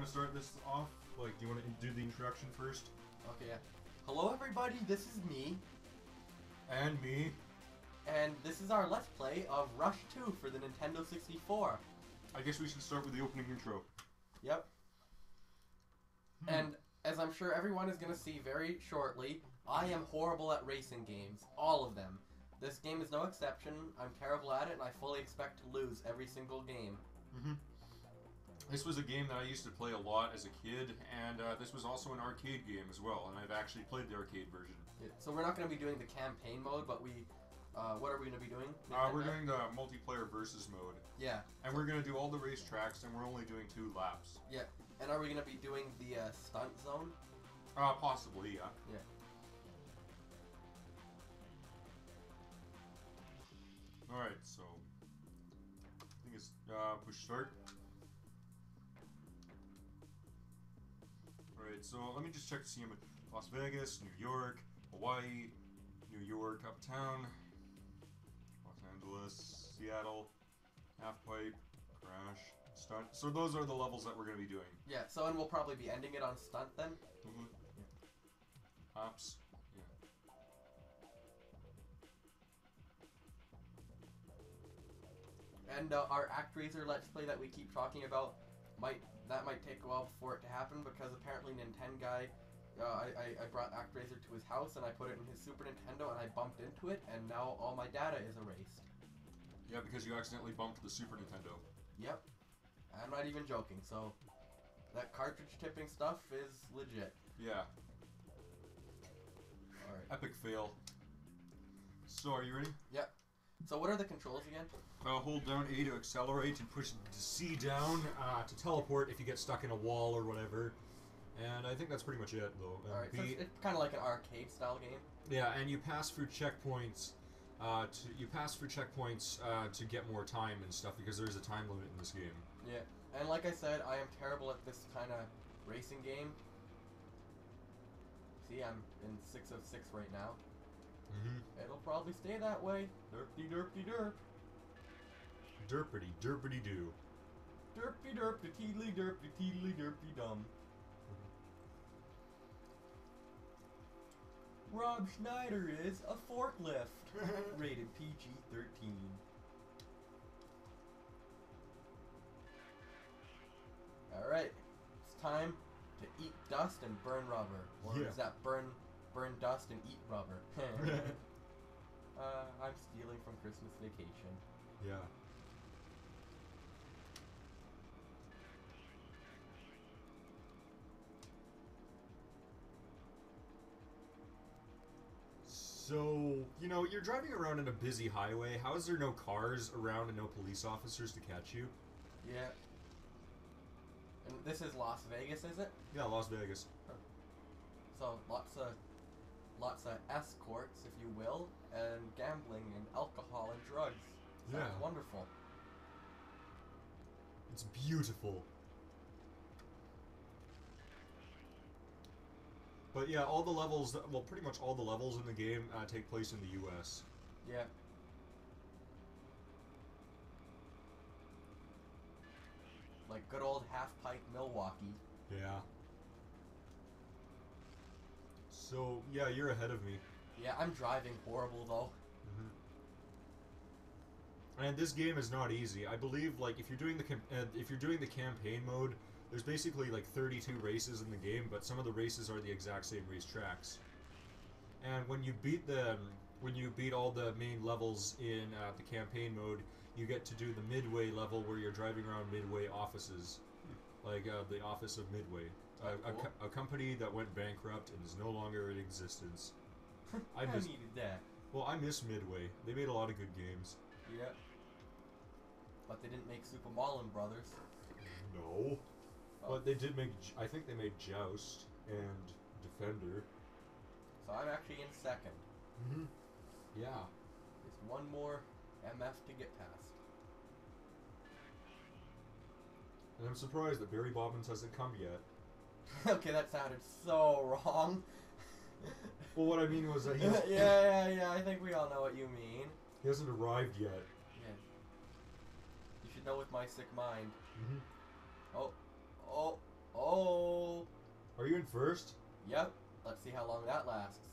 want to start this off? Like, do you want to do the introduction first? Okay, yeah. Hello everybody, this is me. And me. And this is our Let's Play of Rush 2 for the Nintendo 64. I guess we should start with the opening intro. Yep. And as I'm sure everyone is going to see very shortly, I am horrible at racing games. All of them. This game is no exception. I'm terrible at it and I fully expect to lose every single game. This was a game that I used to play a lot as a kid, and this was also an arcade game as well, and I've actually played the arcade version. Yeah, so we're not going to be doing the campaign mode, but we... what are we going to be doing? We're doing the multiplayer versus mode. Yeah. And we're going to do all the race tracks, and we're only doing 2 laps. Yeah. And are we going to be doing the stunt zone? Possibly, yeah. Yeah. Alright, so... I think it's push start. Alright, so let me just check to see them in Las Vegas, New York, Hawaii, New York, Uptown, Los Angeles, Seattle, Half Pipe, Crash, Stunt. So those are the levels that we're going to be doing. Yeah, so and we'll probably be ending it on Stunt then? Yeah. Ops. Yeah. And our ActRaiser Let's Play that we keep talking about, might take a while for it to happen because apparently Nintendo guy, I brought ActRaiser to his house and I put it in his Super Nintendo and I bumped into it and now all my data is erased. Yeah, because you accidentally bumped the Super Nintendo. Yep. I'm not even joking, so that cartridge tipping stuff is legit. Yeah. Alright. Epic fail. So, are you ready? Yep. So what are the controls again? Hold down A to accelerate and push C down to teleport if you get stuck in a wall or whatever. And I think that's pretty much it, though. Alright, so it's kind of like an arcade-style game. Yeah, and you pass through checkpoints. To get more time and stuff because there's a time limit in this game. Yeah, and like I said, I am terrible at this kind of racing game. See, I'm in 6 of 6 right now. It'll probably stay that way. Derpy derpy derp. Derpity derpity doo. Derpy derp, teedly derpy dum. Rob Schneider is a forklift. Rated PG-13. Alright, it's time to eat dust and burn rubber. Or is that burn dust and eat rubber? I'm stealing from Christmas Vacation. Yeah. So, you know, you're driving around in a busy highway. How is there no cars around and no police officers to catch you? Yeah. And this is Las Vegas, is it? Yeah, Las Vegas. Huh. So, lots of escorts, if you will, and gambling and alcohol and drugs. Sounds wonderful. It's beautiful. But yeah, all the levels, well, pretty much all the levels in the game take place in the U.S. Yeah. Like good old Half-Pipe Milwaukee. Yeah. So, yeah, you're ahead of me. Yeah, I'm driving horrible, though. And this game is not easy. I believe, like, if you're doing the campaign mode, there's basically like 32 races in the game, but some of the races are the exact same race tracks. And when you beat all the main levels in the campaign mode, you get to do the Midway level where you're driving around Midway offices, like the office of Midway, a company that went bankrupt and is no longer in existence. I needed that. Well, I miss Midway. They made a lot of good games. Yeah. But they didn't make Super Mario Brothers. No. But they did make, I think they made Joust and Defender. So I'm actually in second. Yeah. There's one more MF to get past. And I'm surprised that Barry Bobbins hasn't come yet. Okay, that sounded so wrong. Well, what I mean was that yeah, I think we all know what you mean. He hasn't arrived yet. Yeah. You should know with my sick mind. Mm-hmm. Oh. Oh. Are you in first? Yep. Let's see how long that lasts.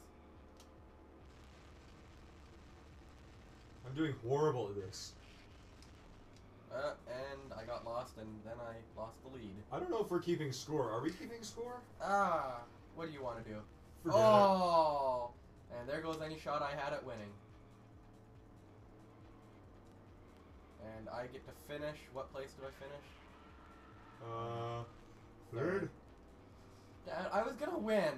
I'm doing horrible at this. And I got lost, and then I lost the lead. I don't know if we're keeping score. Are we keeping score? Ah, what do you want to do? Forget Oh, and there goes any shot I had at winning. And I get to finish. What place do I finish? Third? Dad, I was gonna win.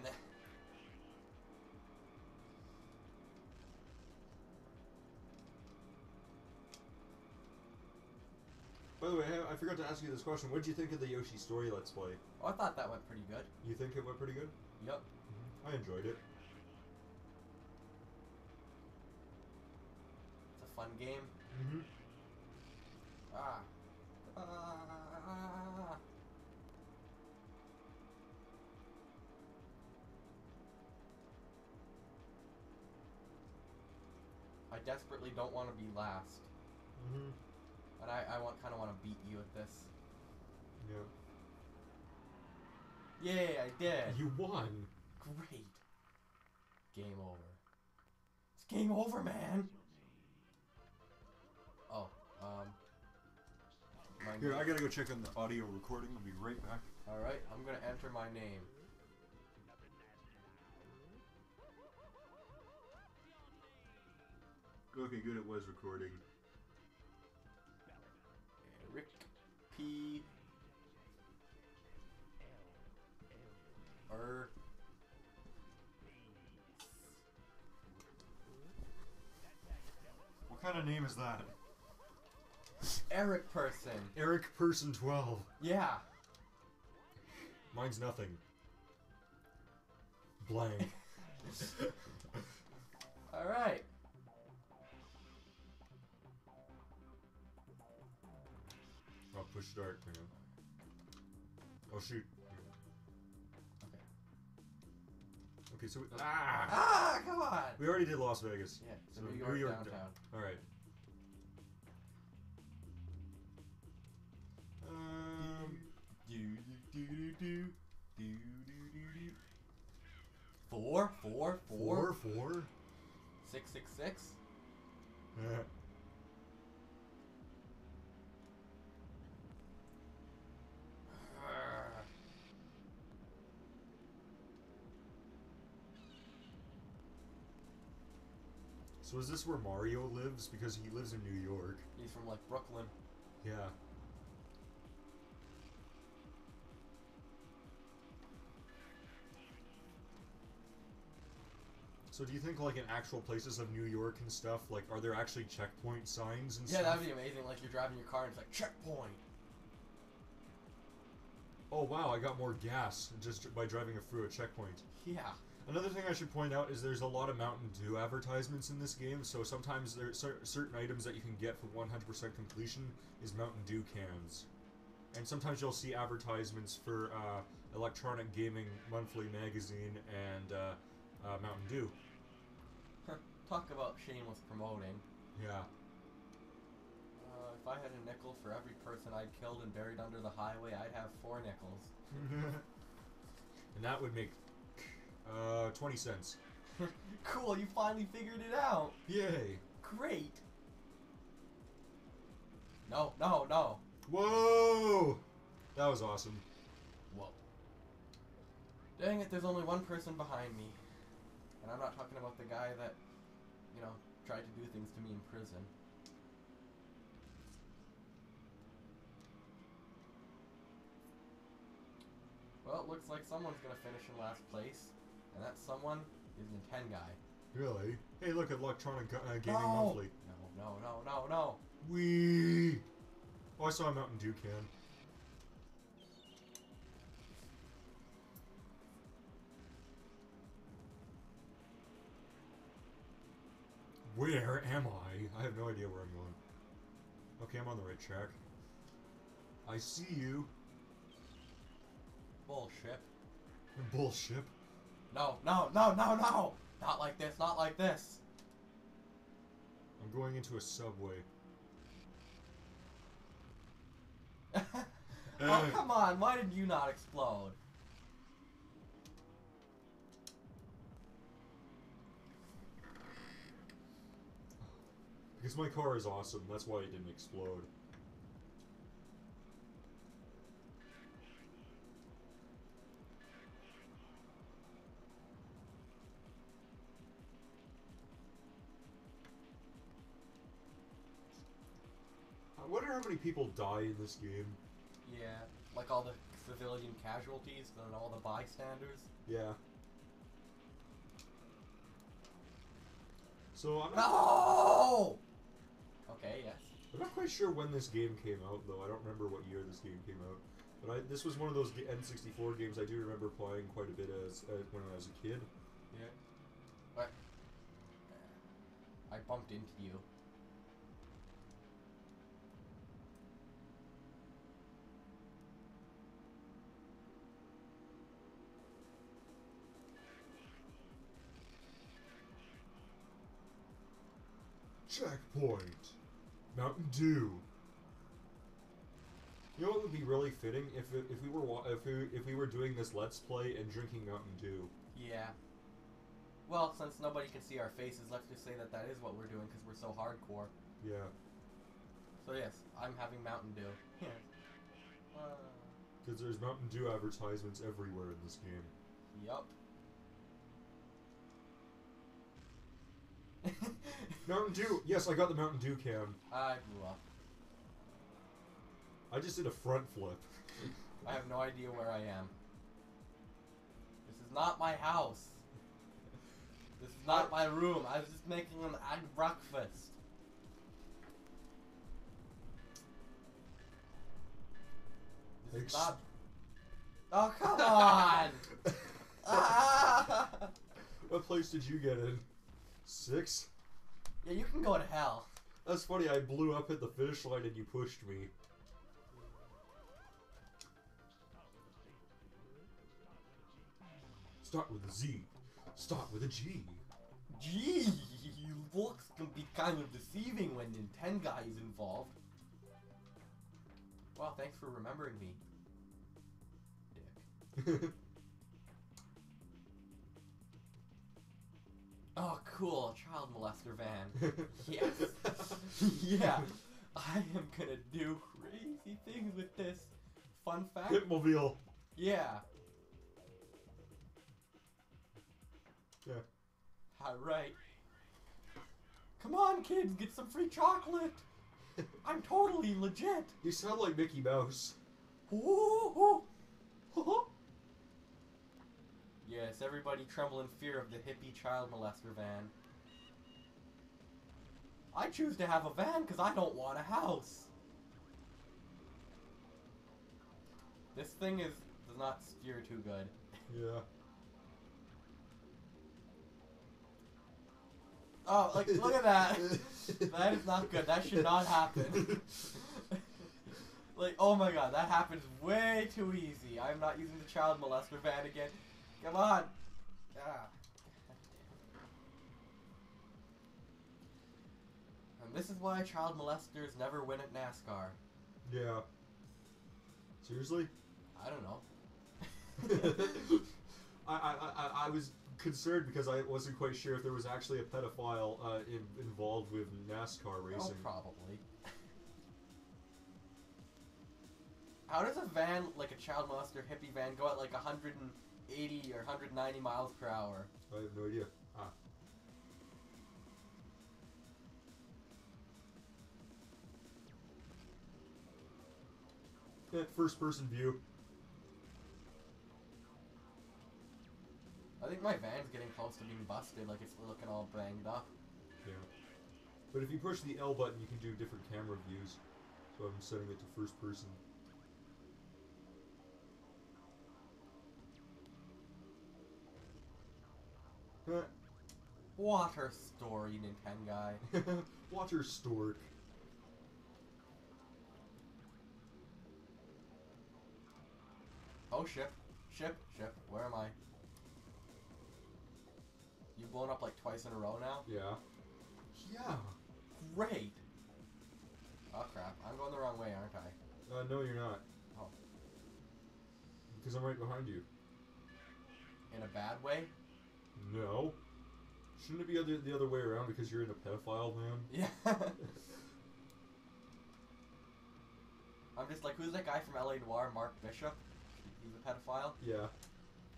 By the way, I forgot to ask you this question. What did you think of the Yoshi Story Let's Play? Oh, I thought that went pretty good. You think it went pretty good? Yep. I enjoyed it. It's a fun game. Mm-hmm. Ah. I desperately don't want to be last. Mm-hmm. But I kind of want to beat you at this. Yeah. Yay, I did. You won. Great. Game over. It's game over, man. Oh, Here, I gotta go check on the audio recording. I'll be right back. Alright, I'm gonna enter my name. Okay, good. It was recording. Rick P. What kind of name is that? Eric Person. Eric Person 12. Yeah. Mine's nothing. Blank. Alright. Oh, push start. Hang on. Oh, shoot. Okay, so Come on! we already did Las Vegas. Yeah, So New York downtown. Alright. 4. 4. 666. So is this where Mario lives? Because he lives in New York. He's from like Brooklyn. Yeah. So do you think like in actual places of New York and stuff, like are there actually checkpoint signs and stuff? Yeah, that'd be amazing. Like you're driving your car and it's like checkpoint. Oh wow, I got more gas just by driving through a checkpoint. Yeah. Another thing I should point out is there's a lot of Mountain Dew advertisements in this game, so sometimes there's certain items that you can get for 100% completion is Mountain Dew cans. And sometimes you'll see advertisements for Electronic Gaming Monthly Magazine and Mountain Dew. Talk about shameless promoting. Yeah. If I had a nickel for every person I'd killed and buried under the highway, I'd have 4 nickels. And that would make 20 cents. Cool, you finally figured it out. Yay. Great. No, no, no. Whoa! That was awesome. Whoa. Dang it, there's only one person behind me. And I'm not talking about the guy that, you know, tried to do things to me in prison. Well, it looks like someone's gonna finish in last place. And that someone is Nintendo guy. Really? Hey, look at Electronic Gaming No. Monthly. No, no, no, no, no. Wee! Oh, I saw a Mountain Dew can. Where am I? I have no idea where I'm going. Okay, I'm on the right track. I see you. Bullshit. Bullshit. No, no, no, no, no! Not like this, not like this. I'm going into a subway. Oh, come on. Why did you not explode? Because my car is awesome, that's why it didn't explode. I wonder how many people die in this game. Yeah, like all the civilian casualties and all the bystanders. Yeah. So I'm not, No! Okay, yes. I'm not quite sure when this game came out, though. I don't remember what year this game came out. But this was one of those N64 games I do remember playing quite a bit as when I was a kid. Yeah. What? I bumped into you. Checkpoint. Mountain Dew. You know what would be really fitting if we were doing this Let's Play and drinking Mountain Dew. Yeah. Well, since nobody can see our faces, let's just say that is what we're doing because we're so hardcore. Yeah. So yes, I'm having Mountain Dew. Here. Because there's Mountain Dew advertisements everywhere in this game. Yup. Mountain Dew! Yes, I got the Mountain Dew can. I blew up. I just did a front flip. I have no idea where I am. This is not my house. This is not my room. I was just making an egg breakfast. This is not... Oh, come on! Ah! What place did you get in? 6? Yeah, you can go to hell. That's funny, I blew up at the finish line and you pushed me. Start with a Z. Start with a G. Gee, looks can be kind of deceiving when Nintendo is involved. Well, thanks for remembering me. Dick. Oh, cool, child molester van. Yes. Yeah. I am gonna do crazy things with this. Fun fact? Hitmobile. Yeah. Yeah. Alright. Come on, kids, get some free chocolate. I'm totally legit. You sound like Mickey Mouse. Ooh. Yes, everybody tremble in fear of the hippie child molester van. I choose to have a van because I don't want a house. This thing does not steer too good. Yeah. Oh, like, look at that. That is not good. That should not happen. Like, oh my god, that happens way too easy. I'm not using the child molester van again. Come on. Ah. And this is why child molesters never win at NASCAR. Yeah. Seriously? I don't know. I was concerned because I wasn't quite sure if there was actually a pedophile involved with NASCAR racing. Oh, probably. How does a van, like a child molester hippie van, go at like 180 or 190 miles per hour? I have no idea. Ah. Yeah, first person view. I think my van's getting close to being busted, like it's looking all banged up. Yeah. But if you push the L button, you can do different camera views. So I'm setting it to first person. Water story, Nintendo guy. Water stork. Oh, ship. Ship. Where am I? You've blown up like twice in a row now? Yeah. Yeah. Great! Oh crap, I'm going the wrong way, aren't I? No, you're not. Oh. Because I'm right behind you. In a bad way? No. Shouldn't it be the other way around because you're in a pedophile van? Yeah. I'm just like, who's that guy from LA Noire, Mark Bishop? He's a pedophile? Yeah.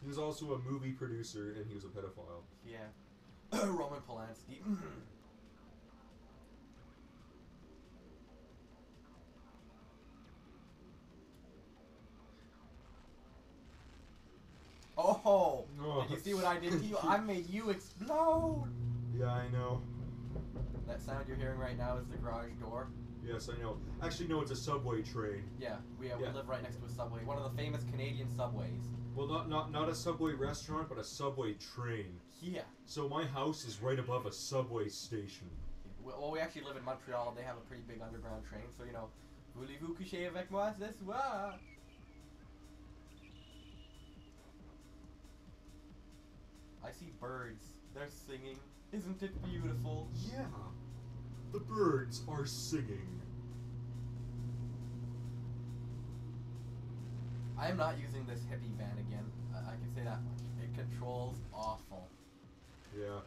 He was also a movie producer and he was a pedophile. Yeah. Roman Polanski. Oh! Did you see what I did to you? I made you explode! Yeah, I know. That sound you're hearing right now is the garage door. Yes, I know. Actually, no, it's a subway train. Yeah, we live right next to a subway. One of the famous Canadian subways. Well, not a subway restaurant, but a subway train. Yeah. So my house is right above a subway station. Well, we actually live in Montreal. They have a pretty big underground train, so, you know, voulez-vous coucher avec moi ce soir? I see birds. They're singing. Isn't it beautiful? Yeah. The birds are singing. I am not using this hippie van again. I can say that much. It controls awful. Yeah.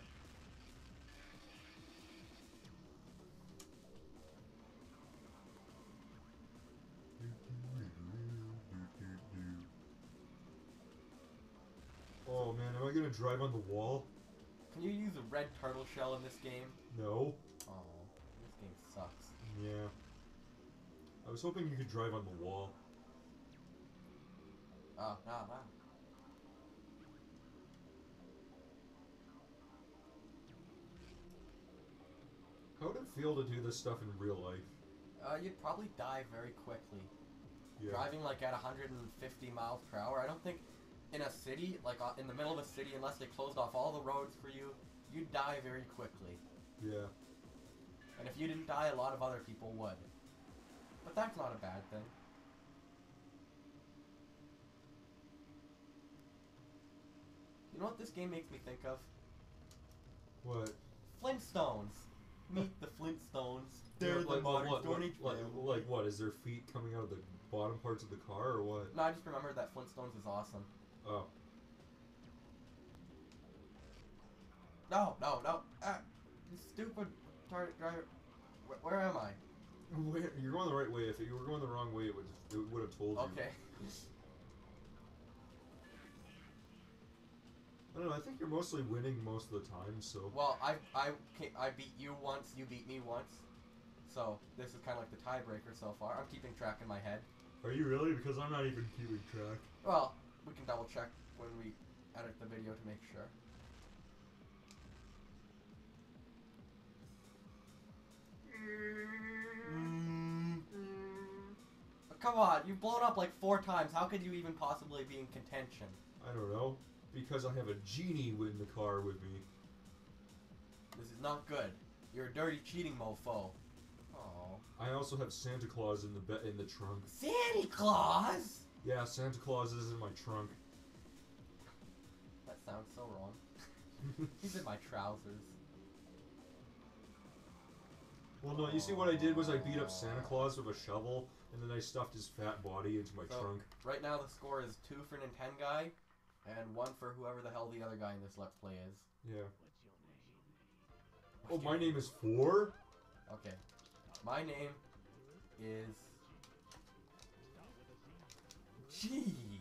Oh man, am I gonna drive on the wall? Can you use a red turtle shell in this game? No. Oh, this game sucks. Yeah. I was hoping you could drive on the wall. Oh, no. How would it feel to do this stuff in real life? You'd probably die very quickly. Yeah. Driving like at 150 miles per hour. I don't think in a city, like in the middle of a city, unless they closed off all the roads for you, you'd die very quickly. Yeah. And if you didn't die, a lot of other people would. But that's not a bad thing. You know what this game makes me think of? What? Flintstones. Meet the Flintstones. They're Like, the modern what, Stone Age family. like what? Is there feet coming out of the bottom parts of the car or what? No, I just remembered that Flintstones is awesome. Oh. No. You stupid driver. Where am I? Wait, you're going the right way. If you were going the wrong way, it would have told you. Okay. I don't know. I think you're mostly winning most of the time. So. Well, I beat you once. You beat me once. So this is kind of like the tiebreaker so far. I'm keeping track in my head. Are you really? Because I'm not even keeping track. Well, we can double check when we edit the video to make sure. But come on, you've blown up like 4 times. How could you even possibly be in contention? I don't know. Because I have a genie in the car with me. This is not good. You're a dirty cheating mofo. Oh. I also have Santa Claus in the trunk. Santa Claus? Yeah, Santa Claus is in my trunk. That sounds so wrong. He's in my trousers. Well, no, you see what I did was I beat up Santa Claus with a shovel, and then I stuffed his fat body into my trunk. Right now the score is 2 for Nintendo guy, and 1 for whoever the hell the other guy in this Let's Play is. Yeah. Oh, my name is 4? Okay. My name is... G.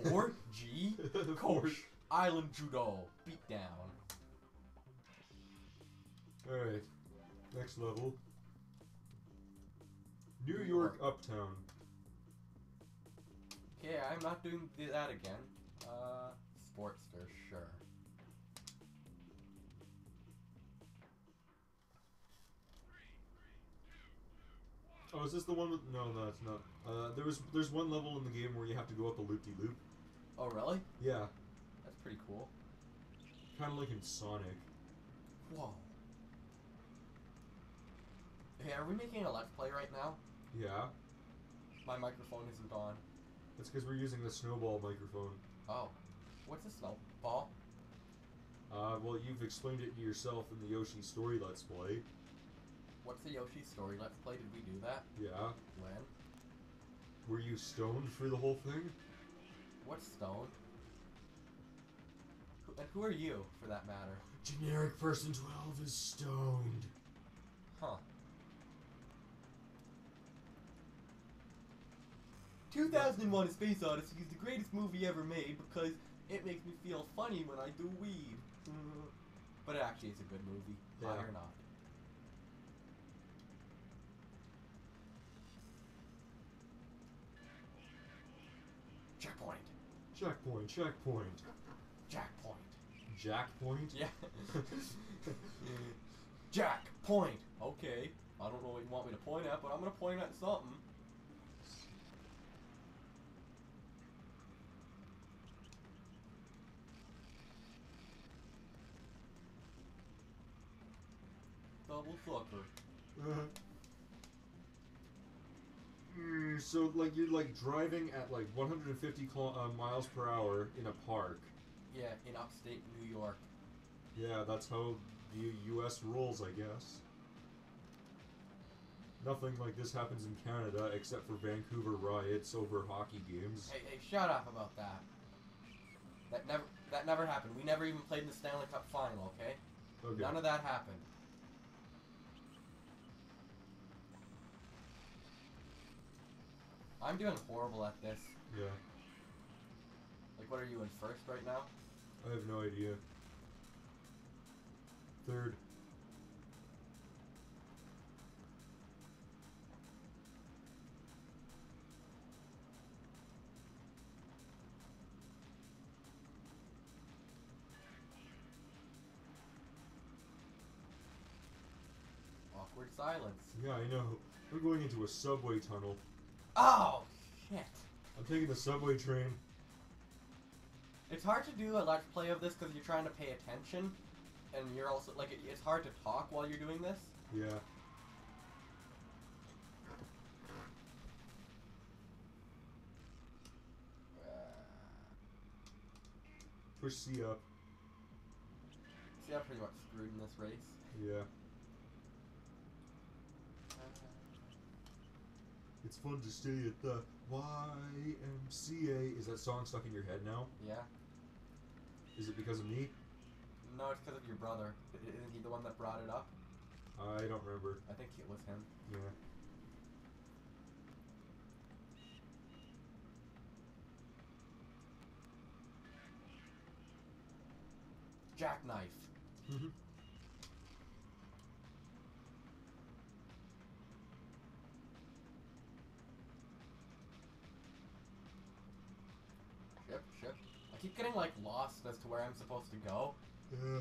4 G? Coach. Island Judo. Beat down. Alright. Next level. New York Uptown. Okay, I'm not doing that again. Sportster, sure. Oh, is this the one with... No, it's not. There's one level in the game where you have to go up a loop-de-loop. Oh, really? Yeah. That's pretty cool. Kind of like in Sonic. Whoa. Hey, are we making a Let's Play right now? Yeah. My microphone isn't on. That's because we're using the snowball microphone. Oh. What's a snowball? Well, you've explained it to yourself in the Yoshi Story Let's Play. What's What's the Yoshi Story Let's Play? Did we do that? Yeah. When? Were you stoned for the whole thing? What's stoned? And who are you, for that matter? Generic person 12 is stoned. Huh. 2001: A Space Odyssey is the greatest movie ever made because it makes me feel funny when I do weed. But actually, it's a good movie. Yeah. Lie or not. Checkpoint. Checkpoint, checkpoint. Jackpoint. Jackpoint? Yeah. Jack point. Okay. I don't know what you want me to point at, but I'm gonna point at something. Double sucker. So, like, you're, like, driving at, like, 150 miles per hour in a park. Yeah, in upstate New York. Yeah, that's how the U.S. rolls, I guess. Nothing like this happens in Canada, except for Vancouver riots over hockey games. Hey, shut up about that. That never happened. We never even played in the Stanley Cup final, okay? Okay. None of that happened. I'm doing horrible at this. Yeah. Like, what are you in first right now? I have no idea. Third. Awkward silence. Yeah, I know. We're going into a subway tunnel. Oh, shit. I'm taking the subway train. It's hard to do a let's play of this because you're trying to pay attention, and you're also, like, it's hard to talk while you're doing this. Yeah. Push C up. See, I'm pretty much screwed in this race. Yeah. It's fun to stay at the YMCA. Is that song stuck in your head now? Yeah. Is it because of me? No, it's because of your brother. Isn't he the one that brought it up? I don't remember. I think it was him. Yeah. Jackknife. Ship. I keep getting, like, lost as to where I'm supposed to go. Yeah.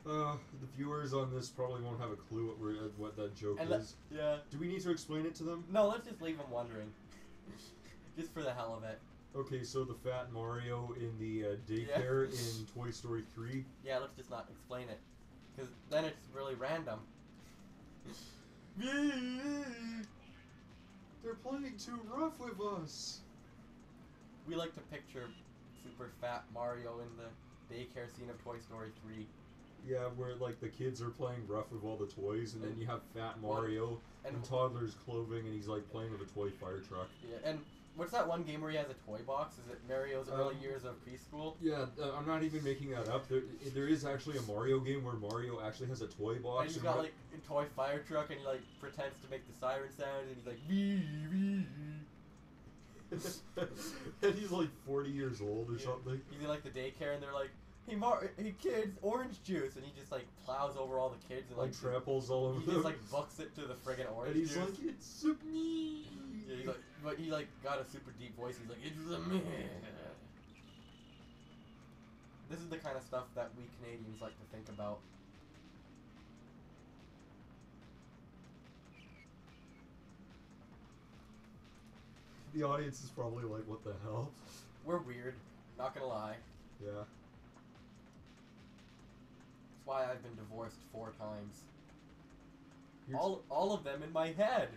The viewers on this probably won't have a clue what that joke is. Yeah. Do we need to explain it to them? No, let's just leave them wondering. Just for the hell of it. Okay, so the fat Mario in the daycare in Toy Story 3. Yeah, let's just not explain it. Because then it's really random. They're playing too rough with us. We like to picture super fat Mario in the daycare scene of Toy Story 3. Yeah, where like the kids are playing rough with all the toys, and then you have fat Mario and in toddler's clothing, and he's like playing with a toy fire truck. Yeah, and what's that one game where he has a toy box? Is it Mario's early years of preschool? Yeah, I'm not even making that up. There is actually a Mario game where Mario actually has a toy box. And he's got like a toy fire truck, and he like pretends to make the siren sound, and he's like wee wee. And he's like 40 years old or something. He's in like the daycare, and they're like, hey kids, orange juice, and he just like plows over all the kids and like tramples all over he them. just like bucks it to the friggin' orange and he's juice. like, it's me. Yeah, he's like, but he like got a super deep voice. He's like, it's a me. This is the kind of stuff that we Canadians like to think about. The audience is probably like, what the hell? We're weird. Not gonna lie. Yeah. That's why I've been divorced 4 times. You're All of them in my head.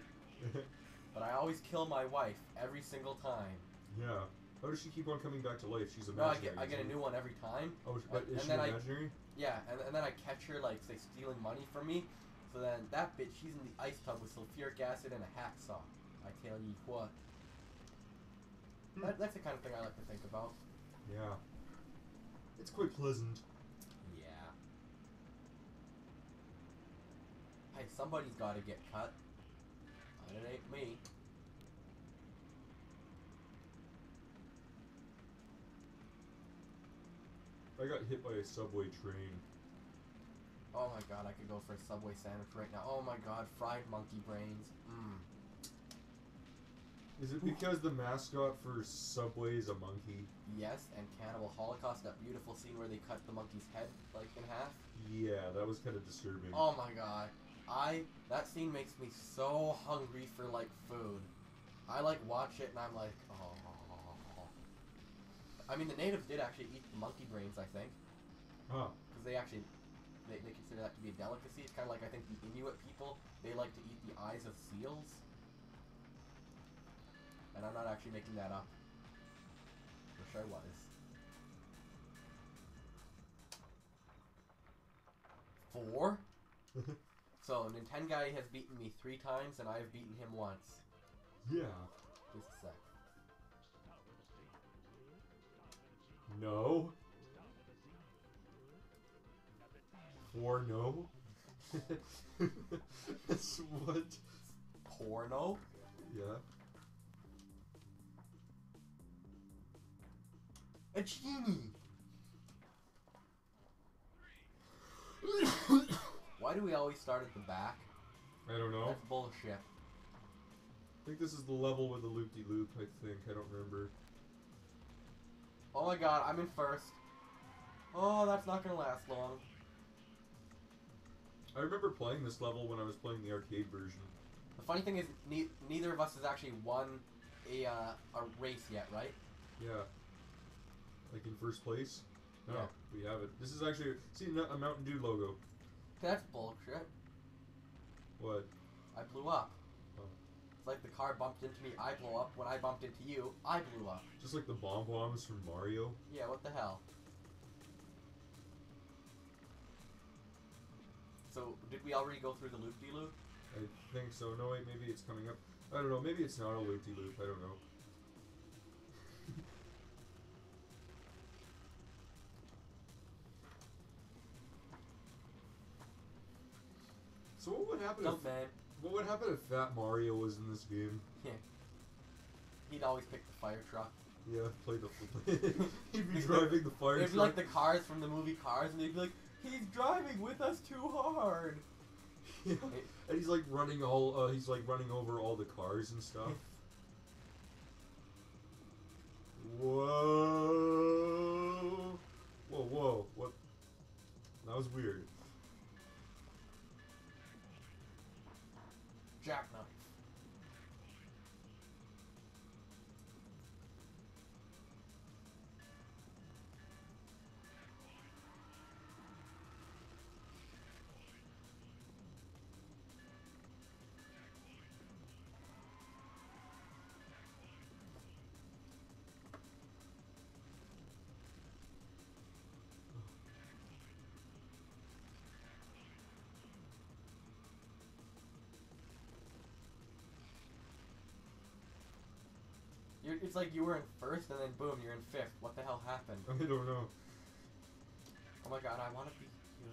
But I always kill my wife every single time. Yeah. How does she keep on coming back to life? She's No, imaginary. I get a new one every time. Oh, but is she then imaginary? Yeah, and then I catch her, like, say, stealing money from me. So then that bitch, she's in the ice tub with sulfuric acid and a hacksaw. I tell you what. That's the kind of thing I like to think about. Yeah. It's quite pleasant. Yeah. Hey, somebody's got to get cut. And it ain't me. I got hit by a subway train. Oh my god, I could go for a Subway sandwich right now. Oh my god, fried monkey brains. Mmm. Is it because the mascot for Subway is a monkey? Yes, and Cannibal Holocaust, that beautiful scene where they cut the monkey's head, like, in half. Yeah, that was kind of disturbing. Oh my god. That scene makes me so hungry for, like, food. I, like, watch it and I'm like, oh. I mean, the natives did actually eat the monkey brains, I think. Huh. Because they actually, they consider that to be a delicacy. It's kind of like, I think, the Inuit people, they like to eat the eyes of seals. And I'm not actually making that up. Wish I was. 4? So, Nintenguy has beaten me 3 times, and I have beaten him once. Yeah. Just a sec. No. 4 no? That's what? Porno? Yeah. A genie! Why do we always start at the back? I don't know. That's bullshit. I think this is the level with the loop-de-loop, I think. I don't remember. Oh my god, I'm in first. Oh, that's not gonna last long. I remember playing this level when I was playing the arcade version. The funny thing is, neither of us has actually won a race yet, right? Yeah. Like in first place? No, Yeah. we haven't. This is actually, see, a Mountain Dew logo. That's bullshit. What? I blew up. Oh. It's like the car bumped into me, I blow up. When I bumped into you, I blew up. Just like the bomb bombs from Mario. Yeah, what the hell? So, did we already go through the loop-de-loop? I think so. No, wait, maybe it's coming up. I don't know. Maybe it's not a loop-de-loop. I don't know. So what would happen Jump man. What would happen if Fat Mario was in this game? Yeah. He'd always pick the fire truck. Yeah, play the he'd be driving the fire truck. It'd be like the Cars from the movie Cars, and they'd be like, "He's driving with us too hard." Yeah. And he's like running over all the cars and stuff. Whoa! Whoa, whoa! What? That was weird. Jackknife. It's like you were in first, and then boom, you're in 5th. What the hell happened? I don't know. Oh my god, I want to be you.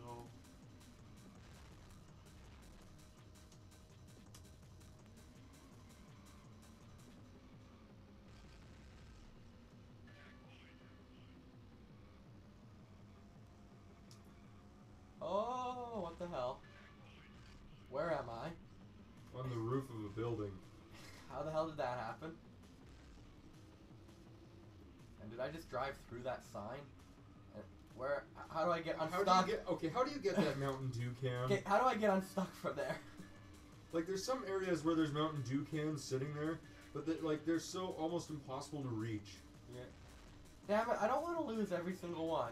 Oh, what the hell? Where am I? On the roof of a building. How the hell did that happen? And did I just drive through that sign? And where? How do I get unstuck? How do you get that Mountain Dew can? Okay, how do I get unstuck from there? Like, there's some areas where there's Mountain Dew cans sitting there, but they're so almost impossible to reach. Yeah. Damn it, I don't want to lose every single one.